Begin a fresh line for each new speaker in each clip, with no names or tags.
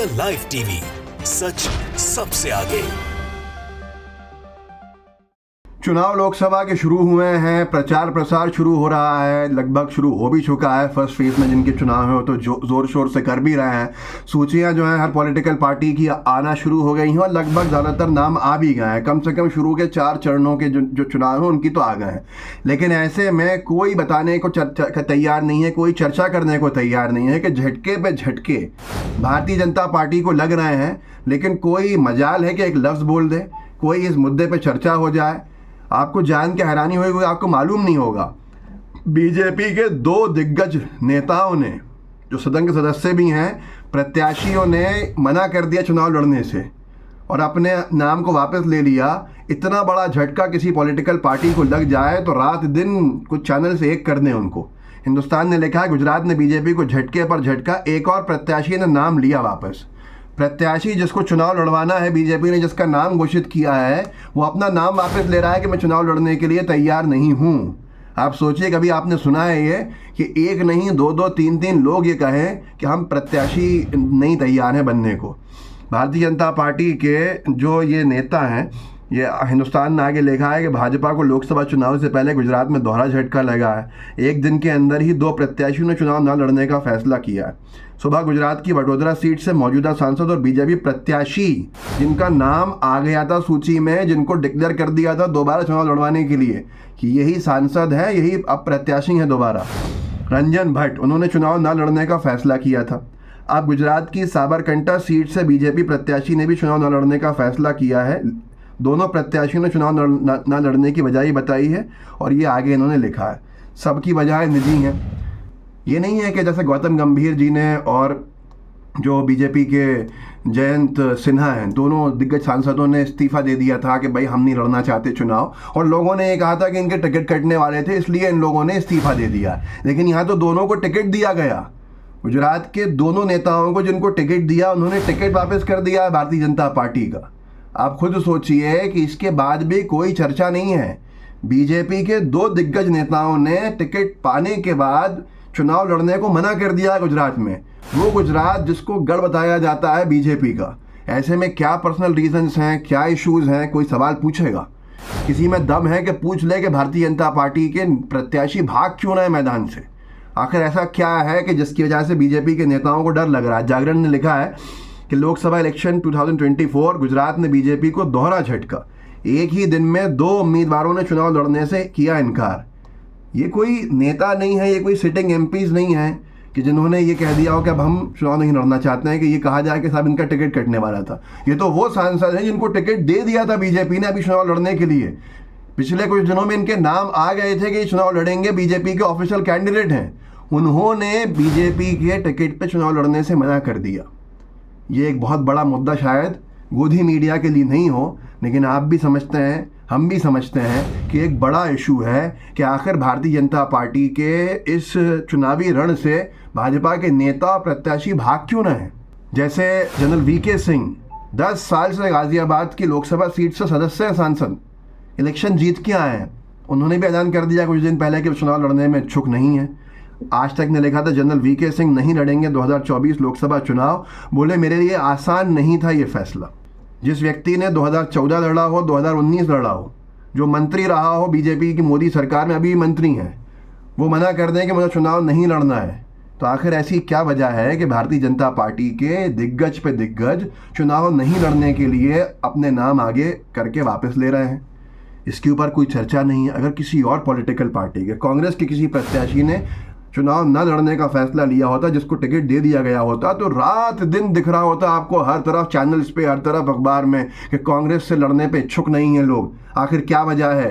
The live TV, सच सबसे आगे।
चुनाव लोकसभा के शुरू हुए हैं, प्रचार प्रसार शुरू हो रहा है, लगभग शुरू हो भी चुका है। फर्स्ट फेज में जिनके चुनाव हैं वो तो जोर शोर से कर भी रहे हैं। सूचियां जो हैं हर पॉलिटिकल पार्टी की आना शुरू हो गई हैं और लगभग ज़्यादातर नाम आ भी गए हैं। कम से कम शुरू के 4 चरणों के जो चुनाव हैं उनकी तो आ गए हैं। लेकिन ऐसे में कोई बताने को तैयार नहीं है, कोई चर्चा करने को तैयार नहीं है कि झटके पे झटके भारतीय जनता पार्टी को लग रहे हैं। लेकिन कोई मजाल है कि एक लफ्ज़ बोल दे, कोई इस मुद्दे पर चर्चा हो जाए। आपको जान के हैरानी होगी, आपको मालूम नहीं होगा, बीजेपी के 2 दिग्गज नेताओं ने, जो सदन के सदस्य भी हैं, प्रत्याशियों ने मना कर दिया चुनाव लड़ने से और अपने नाम को वापस ले लिया। इतना बड़ा झटका किसी पॉलिटिकल पार्टी को लग जाए तो रात दिन कुछ चैनल से एक कर दें उनको। हिंदुस्तान ने लिखा है गुजरात ने बीजेपी को झटके पर झटका, एक और प्रत्याशी ने नाम लिया वापस। प्रत्याशी जिसको चुनाव लड़वाना है, बीजेपी ने जिसका नाम घोषित किया है, वो अपना नाम वापस ले रहा है कि मैं चुनाव लड़ने के लिए तैयार नहीं हूँ। आप सोचिए, कभी आपने सुना है ये कि एक नहीं 2-2 3-3 लोग ये कहें कि हम प्रत्याशी नहीं तैयार हैं बनने को। भारतीय जनता पार्टी के जो ये नेता हैं, ये हिंदुस्तान ने आगे लिखा है कि भाजपा को लोकसभा चुनाव से पहले गुजरात में दोहरा झटका लगा है। एक दिन के अंदर ही 2 प्रत्याशियों ने चुनाव न लड़ने का फैसला किया है। सुबह गुजरात की वडोदरा सीट से मौजूदा सांसद और बीजेपी प्रत्याशी जिनका नाम आ गया था सूची में, जिनको डिक्लेयर कर दिया था दोबारा चुनाव लड़वाने के लिए कि यही सांसद है, यही अब प्रत्याशी हैं दोबारा, रंजन भट्ट, उन्होंने चुनाव न लड़ने का फैसला किया था। अब गुजरात की साबरकंठा सीट से बीजेपी प्रत्याशी ने भी चुनाव न लड़ने का फैसला किया है। दोनों प्रत्याशियों ने चुनाव न लड़ने की वजह बताई है और ये आगे इन्होंने लिखा है। सबकी वजह निजी हैं। ये नहीं है कि जैसे गौतम गंभीर जी ने और जो बीजेपी के जयंत सिन्हा हैं, दोनों दिग्गज सांसदों ने इस्तीफा दे दिया था कि भाई हम नहीं लड़ना चाहते चुनाव, और लोगों ने ये कहा था कि इनके टिकट कटने वाले थे इसलिए इन लोगों ने इस्तीफा दे दिया। लेकिन यहाँ तो दोनों को टिकट दिया गया। गुजरात के दोनों नेताओं को जिनको टिकट दिया, उन्होंने टिकट वापस कर दिया भारतीय जनता पार्टी का। आप खुद सोचिए कि इसके बाद भी कोई चर्चा नहीं है। बीजेपी के 2 दिग्गज नेताओं ने टिकट पाने के बाद चुनाव लड़ने को मना कर दिया गुजरात में। वो गुजरात जिसको गढ़ बताया जाता है बीजेपी का। ऐसे में क्या पर्सनल रीजंस हैं, क्या इश्यूज हैं, कोई सवाल पूछेगा? किसी में दम है कि पूछ ले कि भारतीय जनता पार्टी के प्रत्याशी भाग क्यों रहे मैदान से? आखिर ऐसा क्या है कि जिसकी वजह से बीजेपी के नेताओं को डर लग रहा है? जागरण ने लिखा है कि लोकसभा इलेक्शन 2024 गुजरात ने बीजेपी को दोहरा झटका। एक ही दिन में 2 उम्मीदवारों ने चुनाव लड़ने से किया इनकार। ये कोई नेता नहीं है, ये कोई सिटिंग एमपीज नहीं है कि जिन्होंने ये कह दिया हो कि अब हम चुनाव नहीं लड़ना चाहते हैं, कि ये कहा जाए कि साहब इनका टिकट कटने वाला था। ये तो वो सांसद हैं जिनको टिकट दे दिया था बीजेपी ने अभी चुनाव लड़ने के लिए। पिछले कुछ दिनों में इनके नाम आ गए थे कि ये चुनाव लड़ेंगे, बीजेपी के ऑफिशियल कैंडिडेट हैं। उन्होंने बीजेपी के टिकट पर चुनाव लड़ने से मना कर दिया। ये एक बहुत बड़ा मुद्दा शायद गोदी मीडिया के लिए नहीं हो, लेकिन आप भी समझते हैं, हम भी समझते हैं कि एक बड़ा इशू है कि आखिर भारतीय जनता पार्टी के इस चुनावी रण से भाजपा के नेता प्रत्याशी भाग क्यों रहे हैं। जैसे जनरल वीके सिंह 10 साल से गाजियाबाद की लोकसभा सीट से सदस्य हैं, सांसद, इलेक्शन जीत के आए हैं। उन्होंने भी ऐलान कर दिया कुछ दिन पहले कि चुनाव लड़ने में इच्छुक नहीं है। आज तक ने लिखा था जनरल वीके सिंह नहीं लड़ेंगे 2024 लोकसभा चुनाव। बोले मेरे लिए आसान नहीं था ये फैसला। जिस व्यक्ति ने 2014 लड़ा हो, 2019 लड़ा हो, जो मंत्री रहा हो बीजेपी की मोदी सरकार में, अभी मंत्री हैं, वो मना कर दें कि मुझे चुनाव नहीं लड़ना है, तो आखिर ऐसी क्या वजह है कि भारतीय जनता पार्टी के दिग्गज पे दिग्गज चुनाव नहीं लड़ने के लिए अपने नाम आगे करके वापस ले रहे हैं? इसके ऊपर कोई चर्चा नहीं है। अगर किसी और पॉलिटिकल पार्टी के, कांग्रेस के किसी प्रत्याशी ने चुनाव न लड़ने का फैसला लिया होता, जिसको टिकट दे दिया गया होता, तो रात दिन दिख रहा होता आपको हर तरफ चैनल्स पे, हर तरफ अखबार में कि कांग्रेस से लड़ने पे इच्छुक नहीं है लोग। आखिर क्या वजह है?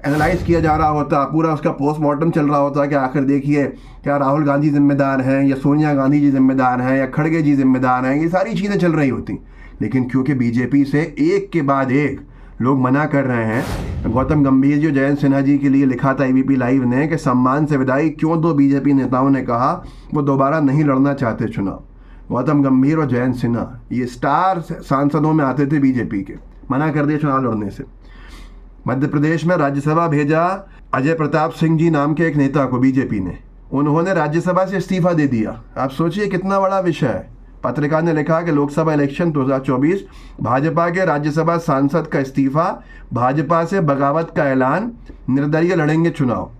एनालाइज किया जा रहा होता, पूरा उसका पोस्टमार्टम चल रहा होता कि आखिर देखिए क्या राहुल गांधी जिम्मेदार हैं, या सोनिया गांधी जी जिम्मेदार हैं, या खड़गे जी जिम्मेदार हैं। ये सारी चीज़ें चल रही होती। लेकिन क्योंकि बीजेपी से एक के बाद एक लोग मना कर रहे हैं। गौतम गंभीर जी, जयंत सिन्हा जी के लिए लिखा था एबीपी लाइव ने कि सम्मान से विदाई क्यों दो, बीजेपी नेताओं ने कहा वो दोबारा नहीं लड़ना चाहते चुनाव। गौतम गंभीर और जयंत सिन्हा ये स्टार सांसदों में आते थे बीजेपी के, मना कर दिया चुनाव लड़ने से। मध्य प्रदेश में राज्यसभा भेजा अजय प्रताप सिंह जी नाम के एक नेता को बीजेपी ने, उन्होंने राज्यसभा से इस्तीफा दे दिया। आप सोचिए कितना बड़ा विषय है। पत्रकार ने लिखा कि लोकसभा इलेक्शन 2024, भाजपा के राज्यसभा सांसद का इस्तीफा, भाजपा से बगावत का ऐलान, निर्दलीय लड़ेंगे चुनाव।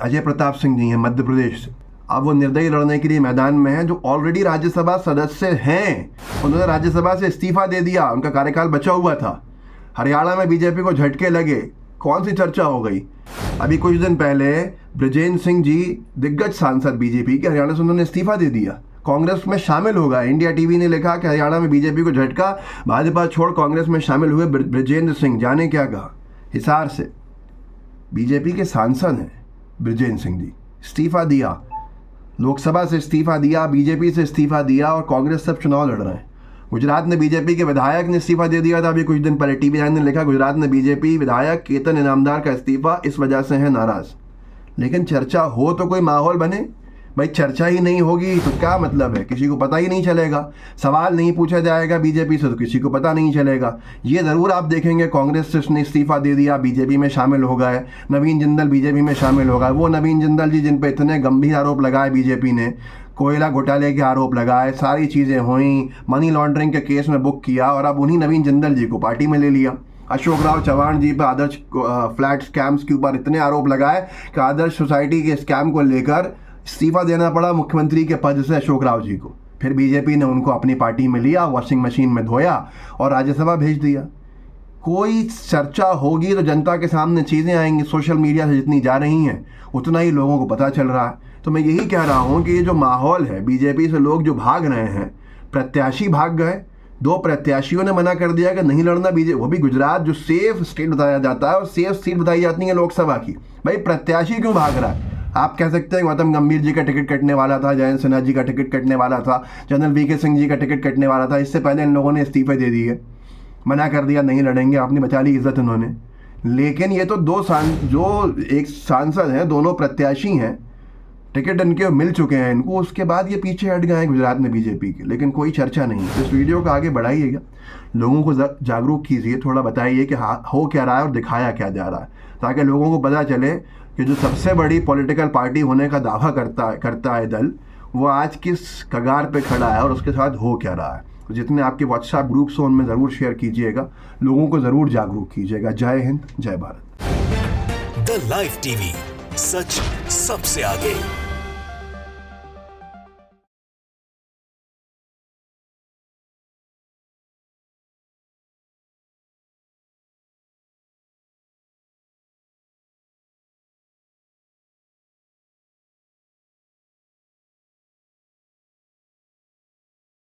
अजय प्रताप सिंह जी हैं मध्य प्रदेश से। अब वो निर्दलीय लड़ने के लिए मैदान में हैं, जो ऑलरेडी राज्यसभा सदस्य हैं। उन्होंने राज्यसभा से इस्तीफा दे दिया, उनका कार्यकाल बचा हुआ था। हरियाणा में बीजेपी को झटके लगे, कौन सी चर्चा हो गई। अभी कुछ दिन पहले ब्रजेंद्र सिंह जी, दिग्गज सांसद बीजेपी के, हरियाणा से उन्होंने इस्तीफा दे दिया, कांग्रेस में शामिल हो गए। इंडिया टीवी ने लिखा कि हरियाणा में बीजेपी को झटका, भाजपा छोड़ कांग्रेस में शामिल हुए ब्रजेंद्र सिंह। जाने क्या कहा, हिसार से बीजेपी के सांसद हैं ब्रजेंद्र सिंह जी, इस्तीफा दिया, लोकसभा से इस्तीफा दिया, बीजेपी से इस्तीफा दिया और कांग्रेस सब चुनाव लड़ रहे हैं। गुजरात में बीजेपी के विधायक ने इस्तीफा दे दिया था अभी कुछ दिन पहले। टीवी9 ने लिखा, गुजरात में बीजेपी विधायक केतन इनामदार का इस्तीफा, इस वजह से है नाराज। लेकिन चर्चा हो तो कोई माहौल बने। भाई चर्चा ही नहीं होगी तो क्या मतलब है, किसी को पता ही नहीं चलेगा। सवाल नहीं पूछा जाएगा बीजेपी से तो किसी को पता नहीं चलेगा। ये ज़रूर आप देखेंगे कांग्रेस से उसने इस्तीफा दे दिया, बीजेपी में शामिल हो गए। नवीन जिंदल बीजेपी में शामिल हो गए। वो नवीन जिंदल जी जिन पे इतने गंभीर आरोप लगाए बीजेपी ने, कोयला घोटाले के आरोप लगाए, सारी चीज़ें हुई, मनी लॉन्ड्रिंग के केस में बुक किया और अब उन्हीं नवीन जिंदल जी को पार्टी में ले लिया। अशोक राव चव्हाण जी पर आदर्श फ्लैट स्कैम्स के ऊपर इतने आरोप लगाए कि आदर्श सोसाइटी के स्कैम को लेकर इस्तीफा देना पड़ा मुख्यमंत्री के पद से अशोक राव जी को। फिर बीजेपी ने उनको अपनी पार्टी में लिया, वॉशिंग मशीन में धोया और राज्यसभा भेज दिया। कोई चर्चा होगी तो जनता के सामने चीज़ें आएंगी। सोशल मीडिया से जितनी जा रही हैं उतना ही लोगों को पता चल रहा है। तो मैं यही कह रहा हूँ कि ये जो माहौल है, बीजेपी से लोग जो भाग रहे हैं, प्रत्याशी भाग गए। 2 प्रत्याशियों ने मना कर दिया कि नहीं लड़ना बीजेपी, वो भी गुजरात जो सेफ स्टेट बताया जाता है और सेफ सीट बताई जाती है लोकसभा की। भाई प्रत्याशी क्यों भाग रहा है? आप कह सकते हैं गौतम गंभीर जी का टिकट कटने वाला था, जयंत सिन्हा जी का टिकट कटने वाला था, जनरल वीके सिंह जी का टिकट कटने वाला था। इससे पहले इन लोगों ने इस्तीफे दे दिए, मना कर दिया नहीं लड़ेंगे, अपनी बचा ली इज्जत उन्होंने। लेकिन ये तो जो एक सांसद हैं, दोनों प्रत्याशी हैं, टिकट इनके मिल चुके हैं इनको, उसके बाद ये पीछे हट गए हैं गुजरात में बीजेपी के। लेकिन कोई चर्चा नहीं है। इस वीडियो को आगे बढ़ाइएगा, लोगों को जागरूक कीजिए, थोड़ा बताइए कि हो क्या रहा है और दिखाया क्या जा रहा है, ताकि लोगों को पता चले कि जो सबसे बड़ी पॉलिटिकल पार्टी होने का दावा करता है दल, वो आज किस कगार पे खड़ा है और उसके साथ हो क्या रहा है। तो जितने आपके व्हाट्सएप ग्रुप्स हो उनमें ज़रूर शेयर कीजिएगा, लोगों को ज़रूर जागरूक कीजिएगा। जय हिंद, जय भारत।
द लाइव टीवी, सच सबसे आगे।